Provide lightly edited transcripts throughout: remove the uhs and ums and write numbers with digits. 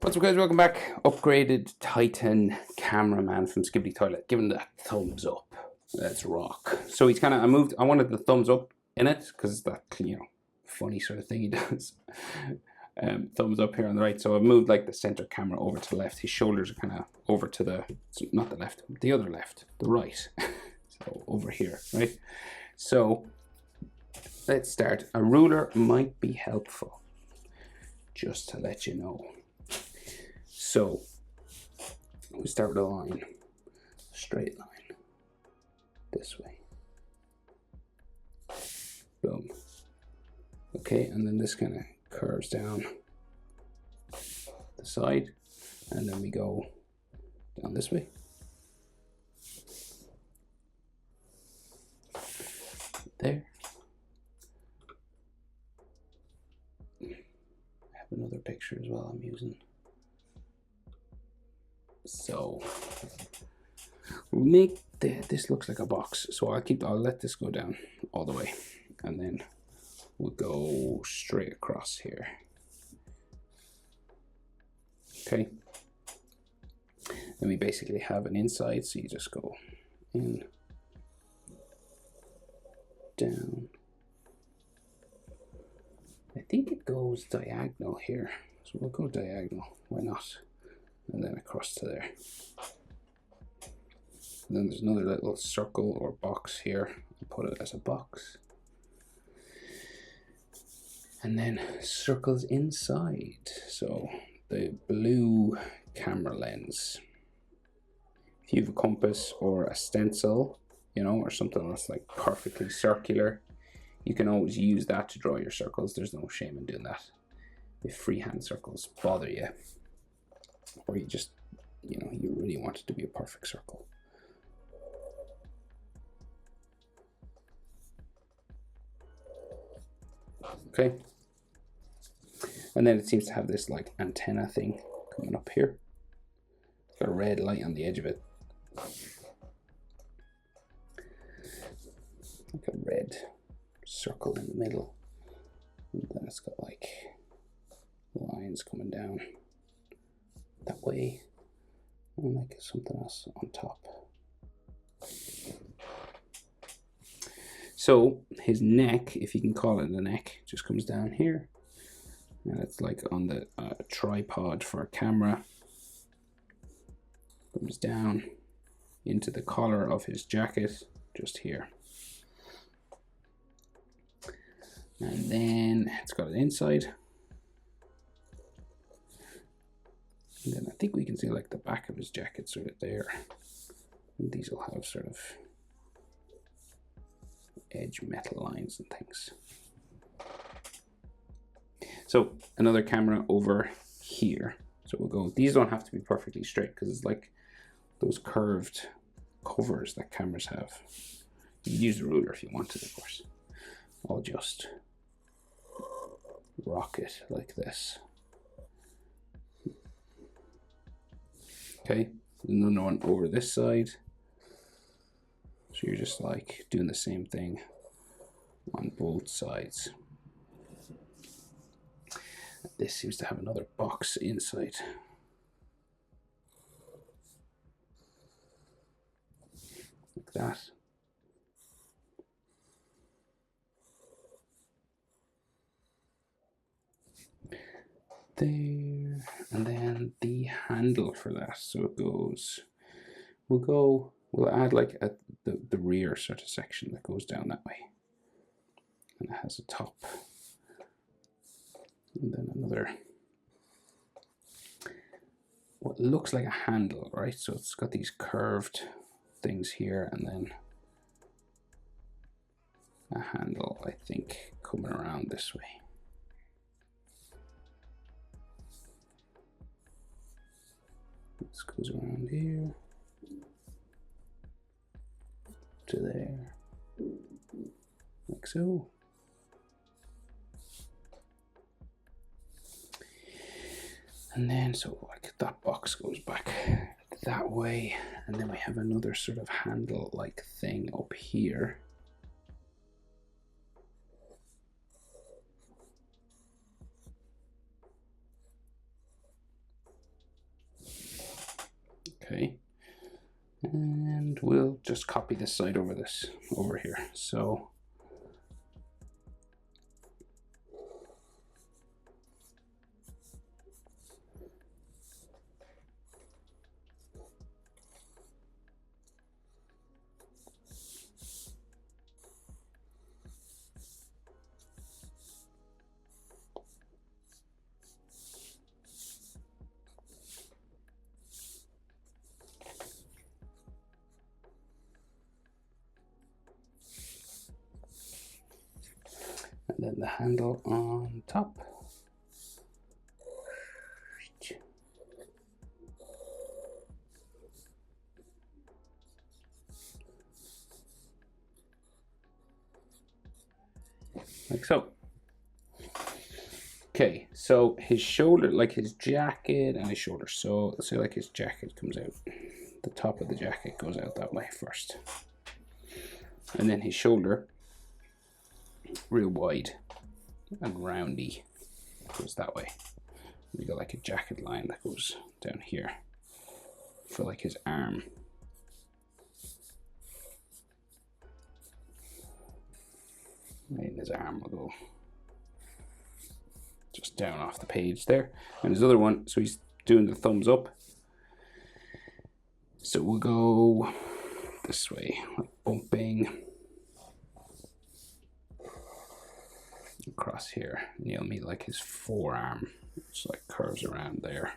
What's up guys, welcome back. Upgraded Titan Cameraman from Skibidi Toilet. Give him that thumbs up. Let's rock. So he's kind of, I wanted the thumbs up in it because that, funny sort of thing he does. Thumbs up here on the right. So I've moved like the center camera over to the left. His shoulders are kind of over to the, not the left, the other left, the right. So over here, right? So let's start. A ruler might be helpful, just to let you know. So we start with a line, a straight line, this way. Boom. Okay, and then this kind of curves down the side, and then we go down this way. There. I have another picture as well I'm using. So we'll make this looks like a box. So I'll let this go down all the way, and then we'll go straight across here. Okay. And we basically have an inside, so you just go in, down. I think it goes diagonal here, so we'll go diagonal. Why not? And then across to there. And then there's another little circle or box here. I'll put it as a box. And then circles inside. So the blue camera lens. If you have a compass or a stencil, or something that's like perfectly circular, you can always use that to draw your circles. There's no shame in doing that. If freehand circles bother you, or you just, you really want it to be a perfect circle. Okay. And then it seems to have this like antenna thing coming up here. It's got a red light on the edge of it. Like a red circle in the middle. And then it's got like lines coming down that way, and like something else on top. So his neck, if you can call it a neck, just comes down here, and it's like on the tripod for a camera. Comes down into the collar of his jacket, just here. And then it's got an inside. And then I think we can see like the back of his jacket sort of there. And these will have sort of edge metal lines and things. So another camera over here. So we'll go, these don't have to be perfectly straight because it's like those curved covers that cameras have. You can use a ruler if you wanted, of course. I'll just rock it like this. Okay, another one over this side. So you're just like doing the same thing on both sides. This seems to have another box inside. Like that. There, and then the handle for that. So it goes, we'll add like the rear sort of section that goes down that way, and it has a top, and then another, what looks like a handle, right? So it's got these curved things here, and then a handle, I think, coming around this way. This goes around here to there, like so. And then, so like that box goes back that way, and then we have another sort of handle-like thing up here. Okay. And we'll just copy this side over here. So and then the handle on top. Like so. Okay, so his shoulder, like his jacket and his shoulder. So let's say like his jacket comes out. The top of the jacket goes out that way first. And then his shoulder, real wide and roundy, goes that way. We got like a jacket line that goes down here for like his arm. And his arm will go just down off the page there. And his other one, so he's doing the thumbs up. So we'll go this way, like bumping across here. And you'll meet like his forearm, which like curves around there.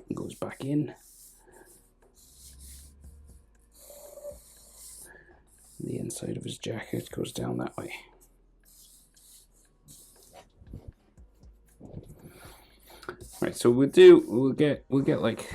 And goes back in. The inside of his jacket goes down that way. Right, so we'll get like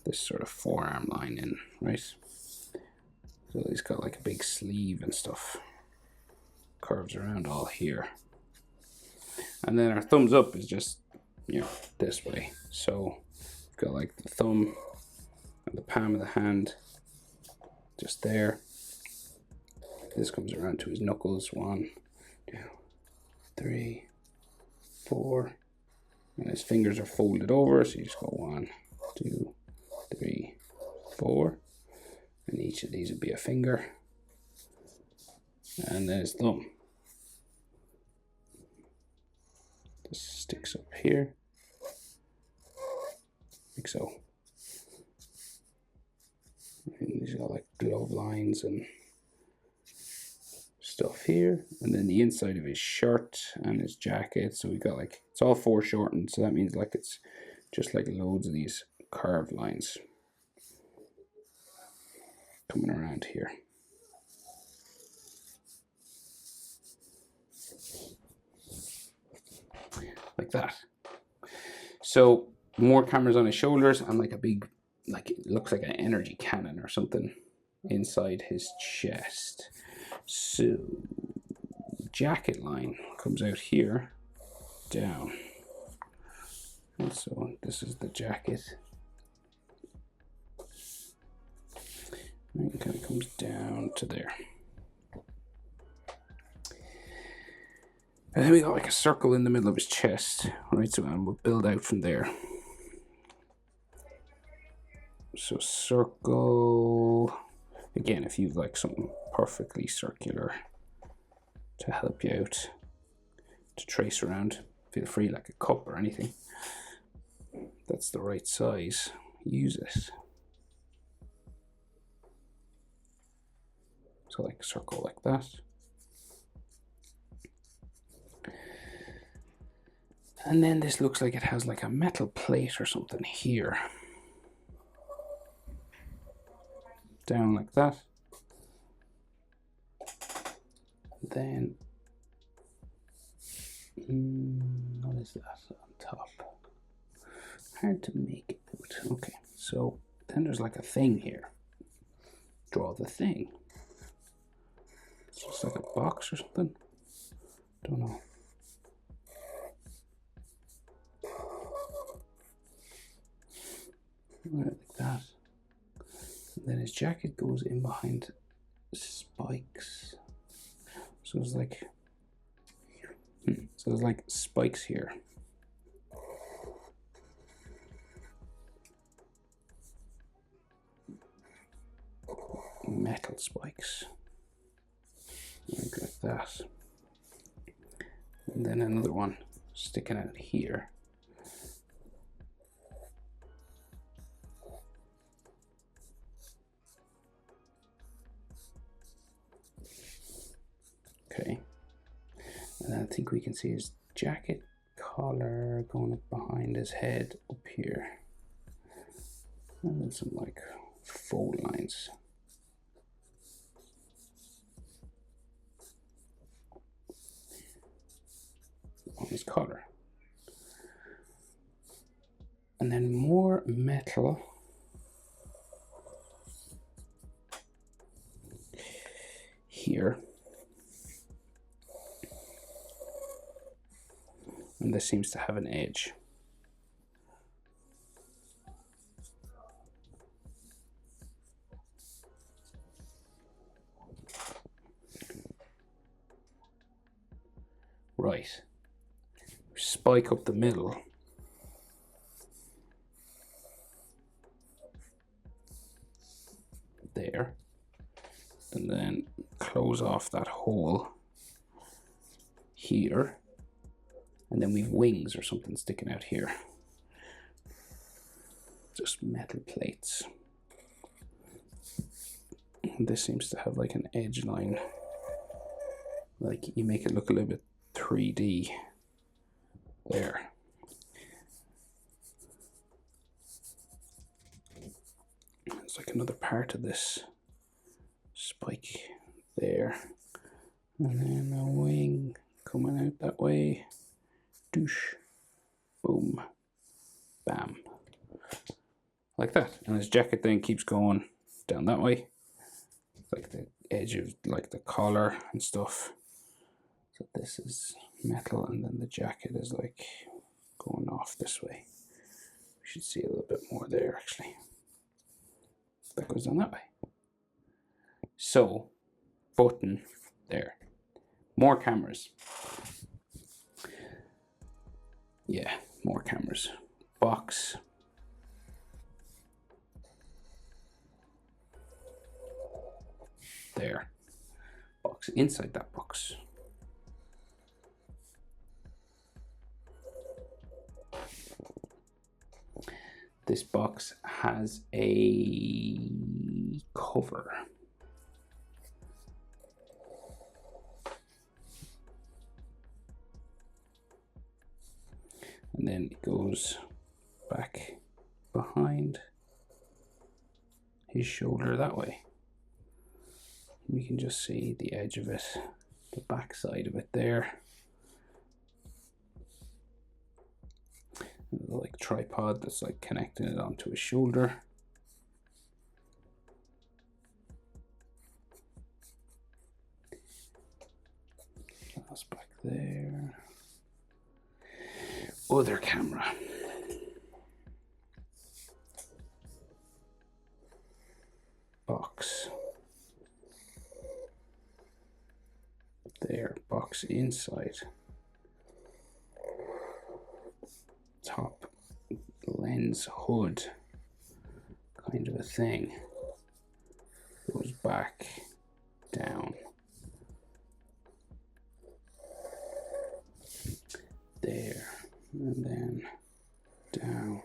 this sort of forearm line in, right? So he's got like a big sleeve and stuff. Curves around all here. And then our thumbs up is just, you know, this way. So we've got like the thumb and the palm of the hand just there. This comes around to his knuckles. 1, 2, 3, 4. And his fingers are folded over, so you just go 1, 2, 3, 4. And each of these would be a finger. And then his thumb. Just sticks up here. Like so. And he's got like glove lines and stuff here, and then the inside of his shirt and his jacket. So we got like, it's all foreshortened, so that means like it's just like loads of these curved lines coming around here. Like that. So more cameras on his shoulders and like a big, like it looks like an energy cannon or something inside his chest. So jacket line comes out here down, and so this is the jacket, and it kind of comes down to there, and then we got like a circle in the middle of his chest, right? So and we'll build out from there. So circle again, if you've like something perfectly circular to help you out to trace around, feel free, like a cup or anything that's the right size, use it. So like circle like that. And then this looks like it has like a metal plate or something here. Down like that. Then, what is that on top? Hard to make it out. Okay, so then there's like a thing here. Draw the thing. It's just like a box or something. Don't know. Like that. And then his jacket goes in behind spikes. So it's like, so there's like spikes here. metal spikes. Like that. And then another one sticking out here. Okay. And I think we can see his jacket collar going up behind his head up here. And then some like fold lines. On his collar. And then more metal here. And this seems to have an edge. Right. Spike up the middle. There. And then close off that hole here. And then we've wings or something sticking out here. Just metal plates. And this seems to have like an edge line. Like you make it look a little bit 3D. There. It's like another part of this spike there. And then a wing coming out that way. Doosh. Boom. Bam. Like that. And his jacket then keeps going down that way. Like the edge of like the collar and stuff. So this is metal and then the jacket is like going off this way. We should see a little bit more there actually. That goes down that way. So, button there. More cameras. Yeah, more cameras. Box. There. Box inside that box. This box has a cover. And then it goes back behind his shoulder that way. We can just see the edge of it, the back side of it there. The like tripod that's like connecting it onto his shoulder. That's back there. Other camera. Box. There, box inside. Top lens hood kind of a thing. Goes back down. There. And then down.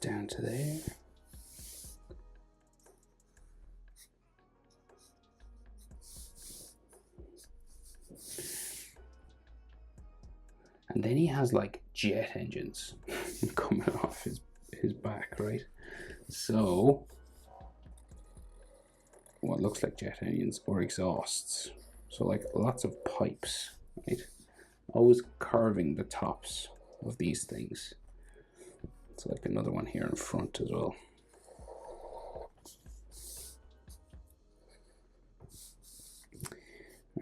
Down to there. And then he has like jet engines coming off his back, right? So what looks like jet engines or exhausts. So like lots of pipes, right? Always carving the tops of these things. It's like another one here in front as well.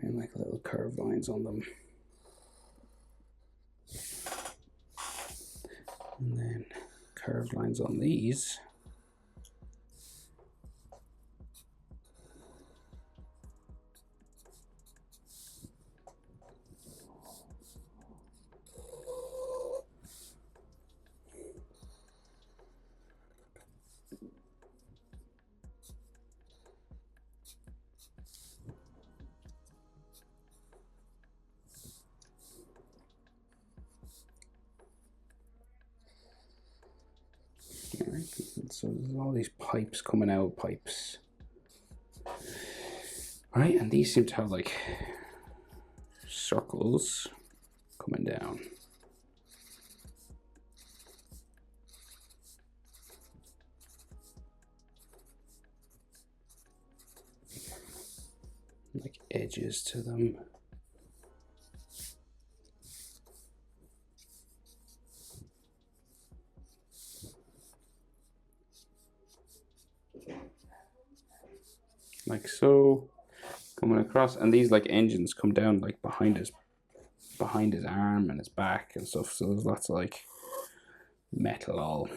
And like little curved lines on them. And then curved lines on these. Right? So there's all these pipes coming out, pipes. Right, and these seem to have like circles coming down. Like edges to them. Like so, coming across, and these like engines come down like behind his arm and his back and stuff. So there's lots of like metal all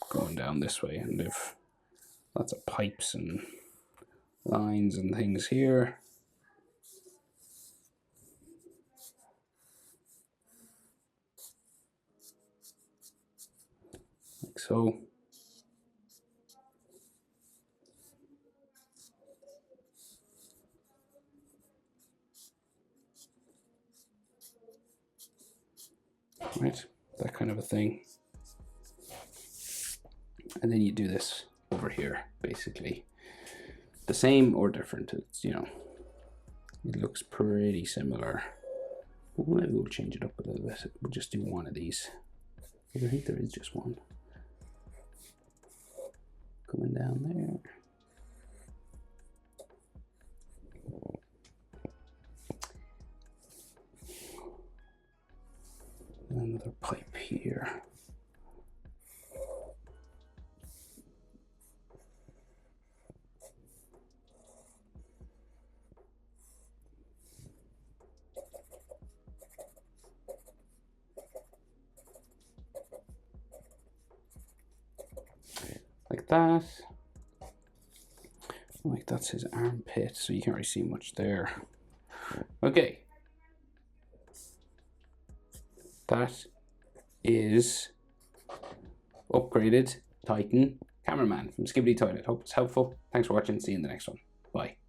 going down this way, and they've lots of pipes and lines and things here. Like so. Right, that kind of a thing. And then you do this over here, basically. The same or different, it's, you know, it looks pretty similar. Well, maybe we'll change it up a little bit. We'll just do one of these. I think there is just one. Coming down there. Another pipe here. Like that. Like that's his armpit, so you can't really see much there. Okay. That is upgraded Titan Cameraman from Skibidi Toilet. Hope it's helpful. Thanks for watching. See you in the next one. Bye.